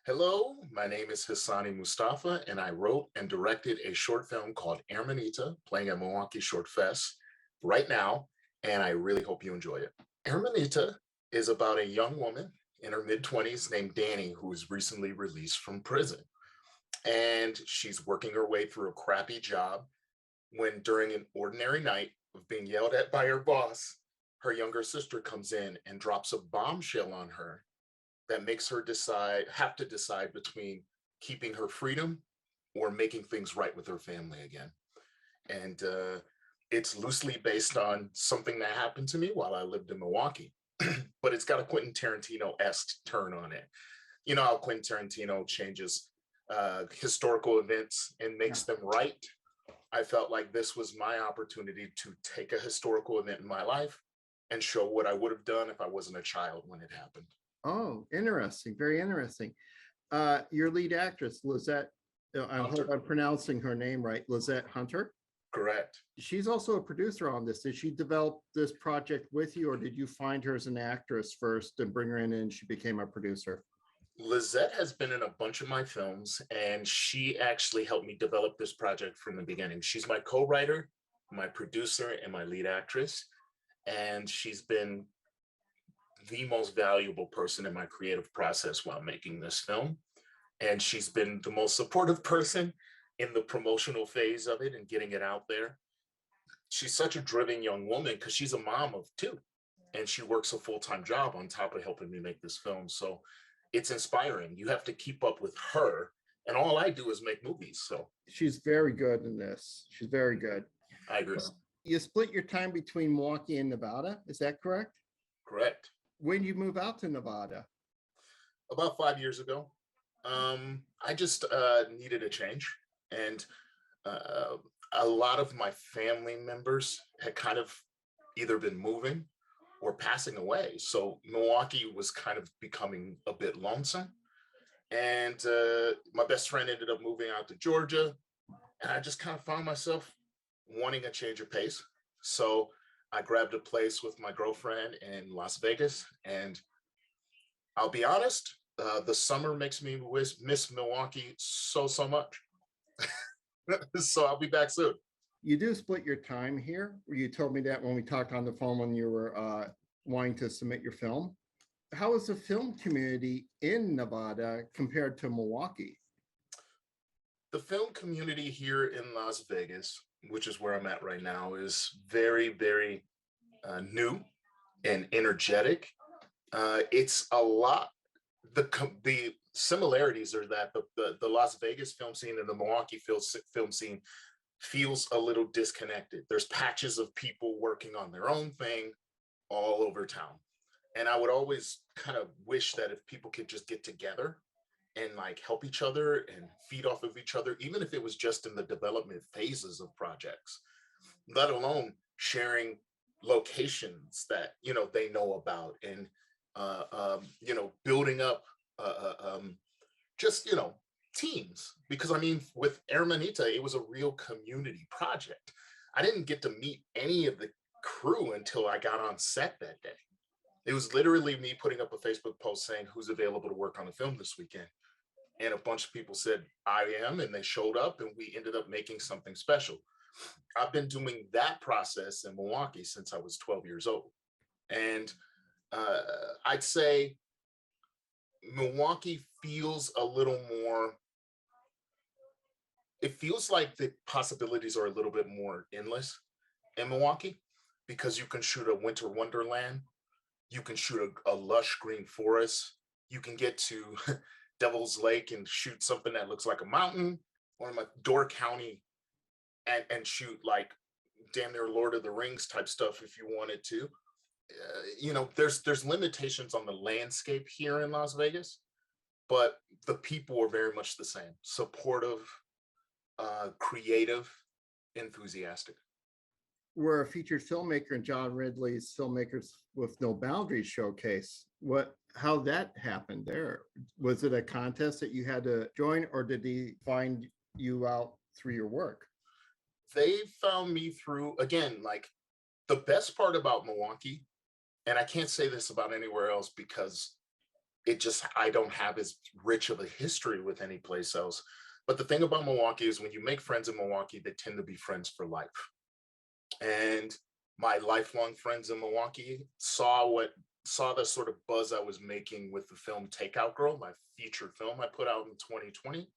Hello, my name is Hisonni Mustafa, and I wrote and directed a short film called Hermanita, playing at Milwaukee Short Fest right now, and I really hope you enjoy it. Hermanita is about a young woman in her mid 20s named Danny who was recently released from prison. And she's working her way through a crappy job when, during an ordinary night of being yelled at by her boss, her younger sister comes in and drops a bombshell on her that makes her have to decide between keeping her freedom or making things right with her family again. And it's loosely based on something that happened to me while I lived in Milwaukee, but it's got a Quentin Tarantino-esque turn on it. You know how Quentin Tarantino changes historical events and Yeah. makes them right. I felt like this was my opportunity to take a historical event in my life and show what I would have done if I wasn't a child when it happened. Oh, interesting. Very interesting. Your lead actress, Lizette, I hope Hunter, I'm pronouncing her name right, Lizette Hunter. correct. She's also a producer on this. Did she develop this project with you, or did you find her as an actress first and bring her in and she became a producer? Lizette has been in a bunch of my films, and she actually helped me develop this project from the beginning. She's my co-writer, my producer, and my lead actress, and she's been the most valuable person in my creative process while making this film. And she's been the most supportive person in the promotional phase of it and getting it out there. She's such a driven young woman because she's a mom of two, and she works a full-time job on top of helping me make this film. So it's inspiring. You have to keep up with her, and all I do is make movies. So She's very good in this. She's very good. I agree. You split your time between Milwaukee and Nevada. Is that correct? Correct. When did you move out to Nevada? About 5 years ago, I just needed a change, and uh, a lot of my family members had kind of either been moving or passing away. So Milwaukee was kind of becoming a bit lonesome. And my best friend ended up moving out to Georgia. And I just kind of found myself wanting a change of pace. So I grabbed a place with my girlfriend in Las Vegas. And I'll be honest, the summer makes me miss Milwaukee so much. So I'll be back soon. You do split your time here. You told me that when we talked on the phone when you were wanting to submit your film. How is the film community in Nevada compared to Milwaukee? The film community here in Las Vegas, which is where I'm at right now, is very new and energetic. It's a lot. The similarities are that the Las Vegas film scene and the Milwaukee film scene feels a little disconnected. There's patches of people working on their own thing all over town. And I would always kind of wish that if people could just get together and like help each other and feed off of each other, even if it was just in the development phases of projects, let alone sharing locations that they know about, and building up just teams. Because I mean, with Hermanita, it was a real community project. I didn't get to meet any of the crew until I got on set that day. It was literally me putting up a Facebook post saying who's available to work on the film this weekend. And a bunch of people said, I am, and they showed up, and we ended up making something special. I've been doing that process in Milwaukee since I was 12 years old. And uh, I'd say Milwaukee feels a little more, it feels like the possibilities are a little bit more endless in Milwaukee, because you can shoot a winter wonderland, you can shoot a lush green forest, you can get to Devil's Lake and shoot something that looks like a mountain, or in my Door County and shoot like damn near Lord of the Rings type stuff if you wanted to. There's limitations on the landscape here in Las Vegas, but the people are very much the same: supportive, creative, enthusiastic. We're a featured filmmaker in John Ridley's Filmmakers with No Boundaries showcase. How that happened there? Was it a contest that you had to join, or did he find you out through your work? They found me through, again, like, the best part about Milwaukee, and I can't say this about anywhere else because I don't have as rich of a history with any place else. But the thing about Milwaukee is when you make friends in Milwaukee, they tend to be friends for life. And my lifelong friends in Milwaukee saw the sort of buzz I was making with the film Takeout Girl, my feature film I put out in 2020.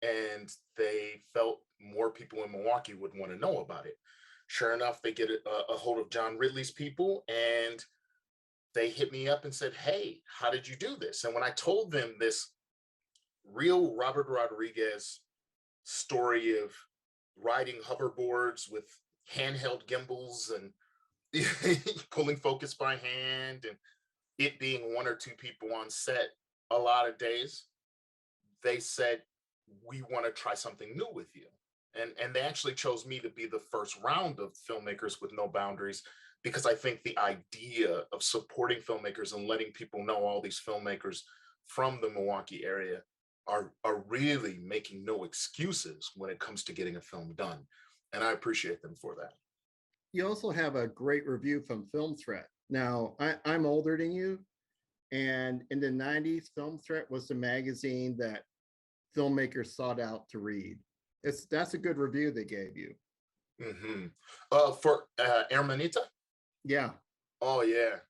And they felt more people in Milwaukee would want to know about it. Sure enough, they get a hold of John Ridley's people, and they hit me up and said, "Hey, how did you do this?" And when I told them this real Robert Rodriguez story of riding hoverboards with handheld gimbals and pulling focus by hand, and it being one or two people on set a lot of days, they said, "We want to try something new with you." And they actually chose me to be the first round of Filmmakers with No Boundaries, because I think the idea of supporting filmmakers and letting people know all these filmmakers from the Milwaukee area are really making no excuses when it comes to getting a film done. And I appreciate them for that. You also have a great review from Film Threat. Now, I'm older than you, and in the 90s, Film Threat was the magazine that filmmakers sought out to read. That's a good review they gave you. Hmm. For Hermanita? Yeah. Oh, yeah.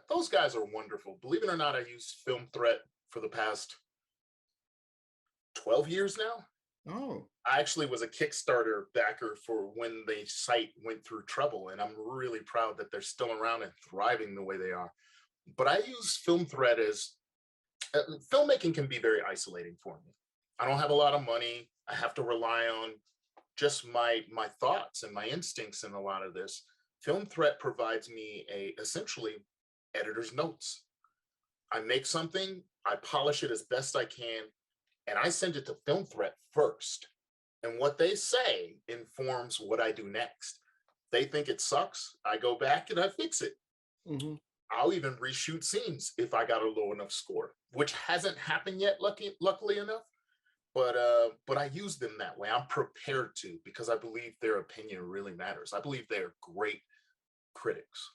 Those guys are wonderful. Believe it or not, I use Film Threat for the past 12 years now. Oh, I actually was a Kickstarter backer for when the site went through trouble, and I'm really proud that they're still around and thriving the way they are. But I use Film Threat as filmmaking can be very isolating for me. I don't have a lot of money. I have to rely on just my thoughts and my instincts in a lot of this. Film Threat provides me essentially editor's notes. I make something, I polish it as best I can, and I send it to Film Threat first. And what they say informs what I do next. They think it sucks, I go back and I fix it. hmm. I'll even reshoot scenes if I got a low enough score, which hasn't happened yet, luckily enough. But I use them that way. I'm prepared to, because I believe their opinion really matters. I believe they're great critics.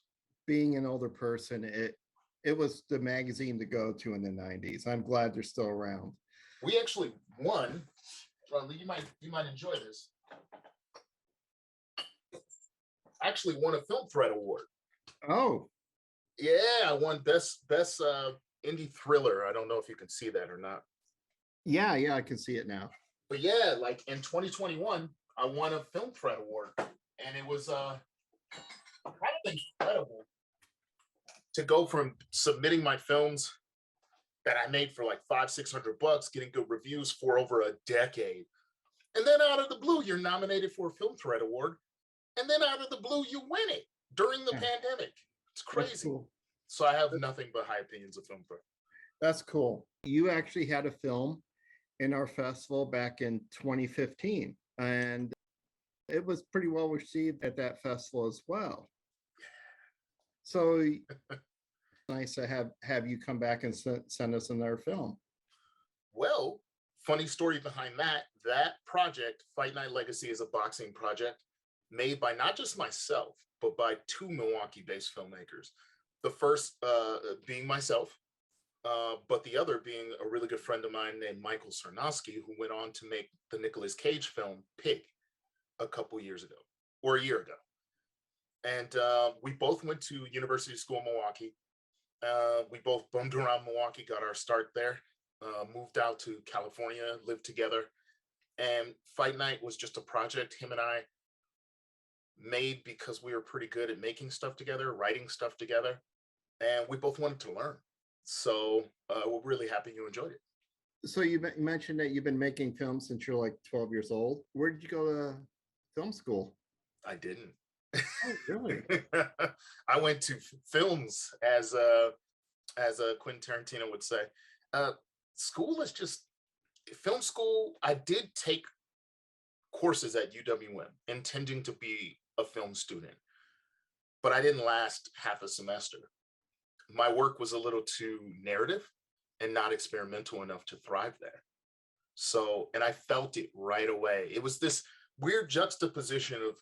Being an older person, it was the magazine to go to in the 90s. I'm glad they're still around. We actually won. You might enjoy this. Actually won a Film Threat award. Oh, Yeah, I won best indie thriller. I don't know if you can see that or not. yeah, I can see it now. But yeah, like in 2021, I won a Film Threat award, and it was kind of incredible to go from submitting my films that I made for like $500-600, getting good reviews for over a decade, and then out of the blue, you're nominated for a Film Threat award, and then out of the blue, you win it during the Yeah, pandemic. It's that's crazy. cool. So I have nothing but high opinions of Film Threat. That's cool. You actually had a film in our festival back in 2015, and it was pretty well received at that festival as well. So nice to have you come back and send us another film. Well, funny story behind that. That project, Fight Night Legacy, is a boxing project made by not just myself, but by two Milwaukee-based filmmakers. The first being myself, but the other being a really good friend of mine named Michael Sarnowski, who went on to make the Nicolas Cage film Pig a couple years ago, or a year ago. And we both went to University School Milwaukee. We both bummed around Milwaukee, got our start there, moved out to California, lived together. And Fight Night was just a project him and I made because we were pretty good at making stuff together, writing stuff together, and we both wanted to learn. So we're really happy you enjoyed it. So you mentioned that you've been making films since you're like 12 years old. Where did you go to film school? I didn't. Oh, really? I went to films, as Quentin Tarantino would say. School is just film school. I did take courses at UWM intending to be a film student, but I didn't last half a semester. My work was a little too narrative and not experimental enough to thrive there. So, and I felt it right away. It was this weird juxtaposition of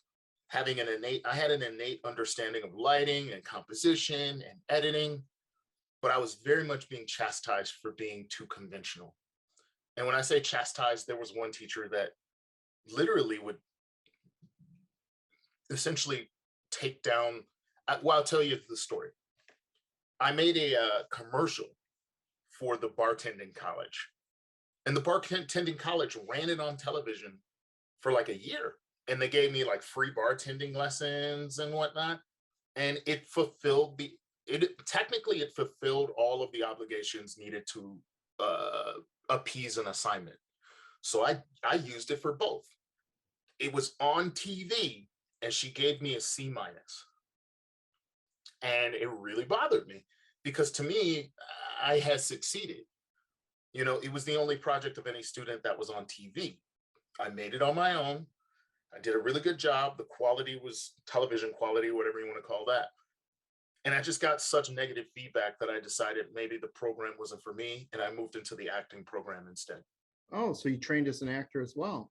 having I had an innate understanding of lighting and composition and editing, but I was very much being chastised for being too conventional. And when I say chastised, there was one teacher that literally would essentially take down, well, I'll tell you the story. I made a commercial for the bartending college, and the bartending college ran it on television for like a year. And they gave me like free bartending lessons and whatnot. And it fulfilled technically it fulfilled all of the obligations needed to appease an assignment. So I used it for both. It was on TV and she gave me a C minus. And it really bothered me because to me, I had succeeded. You know, it was the only project of any student that was on TV. I made it on my own. I did a really good job. The quality was television quality, whatever you want to call that. And I just got such negative feedback that I decided maybe the program wasn't for me. And I moved into the acting program instead. Oh, so you trained as an actor as well.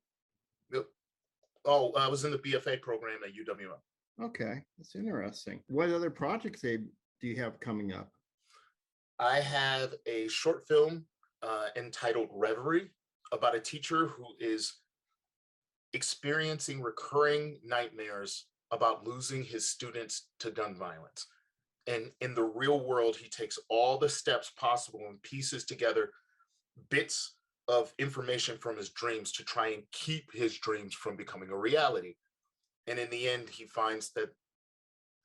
Yep. Oh, I was in the BFA program at UWM. Okay, that's interesting. What other projects do you have coming up? I have a short film entitled Reverie about a teacher who is experiencing recurring nightmares about losing his students to gun violence. And in the real world, he takes all the steps possible and pieces together bits of information from his dreams to try and keep his dreams from becoming a reality. And in the end, he finds that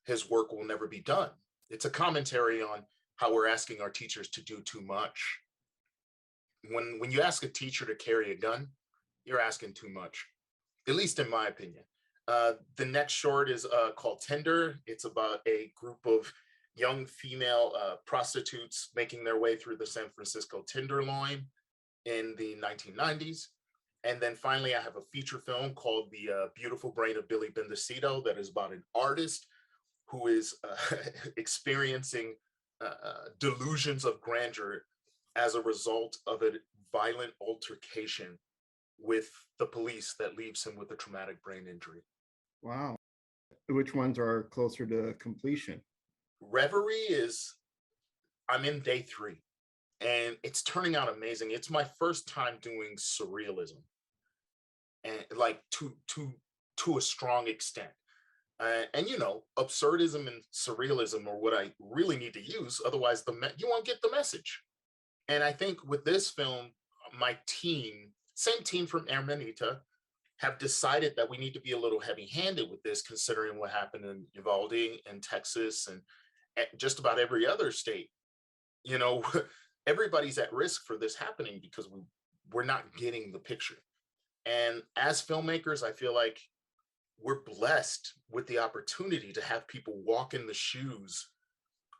his work will never be done. It's a commentary on how we're asking our teachers to do too much. When you ask a teacher to carry a gun, you're asking too much, at least in my opinion. The next short is called Tender. It's about a group of young female prostitutes making their way through the San Francisco Tenderloin in the 1990s. And then finally, I have a feature film called The Beautiful Brain of Billy Bendecito that is about an artist who is experiencing delusions of grandeur as a result of a violent altercation with the police that leaves him with a traumatic brain injury. Wow. Which ones are closer to completion? Reverie I'm in day 3 and it's turning out amazing. It's my first time doing surrealism and like to a strong extent. And you know, absurdism and surrealism are what I really need to use. Otherwise, you won't get the message. And I think with this film, my team, same team from Hermanita, have decided that we need to be a little heavy-handed with this, considering what happened in Uvalde and Texas and just about every other state. You know, everybody's at risk for this happening because we're not getting the picture. And as filmmakers, I feel like we're blessed with the opportunity to have people walk in the shoes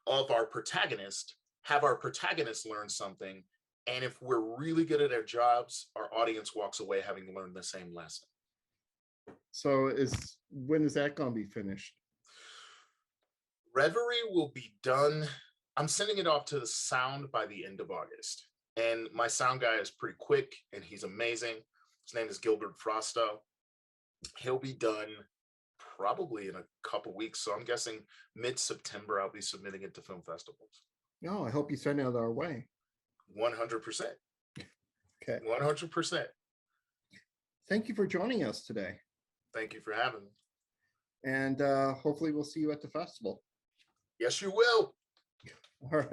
of our protagonist, have our protagonist learn something. And if we're really good at our jobs, our audience walks away having learned the same lesson. So when is that going to be finished? Reverie will be done. I'm sending it off to the sound by the end of August. And my sound guy is pretty quick and he's amazing. His name is Gilbert Frosto. He'll be done probably in a couple weeks. So I'm guessing mid-September, I'll be submitting it to film festivals. No, I hope you send it our way. 100%. Okay. 100%. Thank you for joining us today. Thank you for having me. And hopefully we'll see you at the festival. Yes, you will. All right.